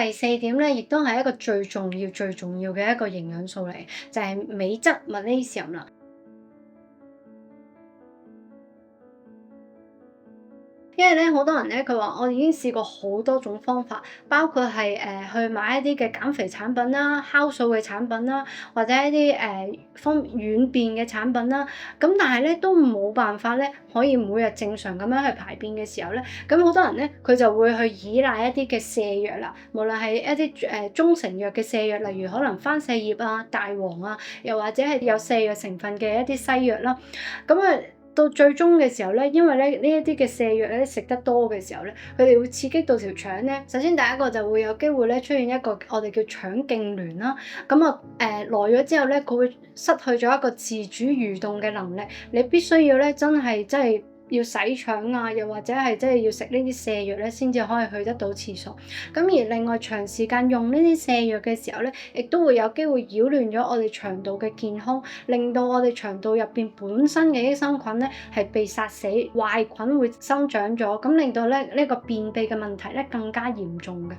第四點咧，亦都係一個最重要、最重要嘅一個營養素嚟，就係鎂質 magnesium 啦。因為咧，好多人咧，佢話我已經試過好多種方法，包括係去買一啲嘅減肥產品啦、酵素嘅產品啦，或者一啲軟便嘅產品啦。咁但係咧都冇辦法咧，可以每日正常咁樣去排便嘅時候咧，咁好多人咧佢就會去依賴一啲嘅瀉藥啦，無論係一啲中成藥嘅瀉藥，例如可能番瀉葉啊、大黃啊，又或者係有瀉藥成分嘅一啲西藥啦，咁啊。到最終嘅時候咧，因為咧呢一啲嘅瀉藥咧食得多嘅時候咧，佢哋會刺激到條腸咧。首先第一個就會有機會咧出現一個我哋叫腸痙攣啦。咁啊來咗之後咧，佢會失去咗一個自主蠕動嘅能力。你必須要咧真係要洗腸啊，又或者係真係要食呢啲瀉藥咧，先至可以去得到廁所。咁而另外長時間用呢啲瀉藥嘅時候咧，亦都會有機會擾亂咗我哋腸道嘅健康，令到我哋腸道入邊本身嘅益生菌咧係被殺死，壞菌會生長咗，咁令到咧呢個便秘嘅問題咧更加嚴重嘅。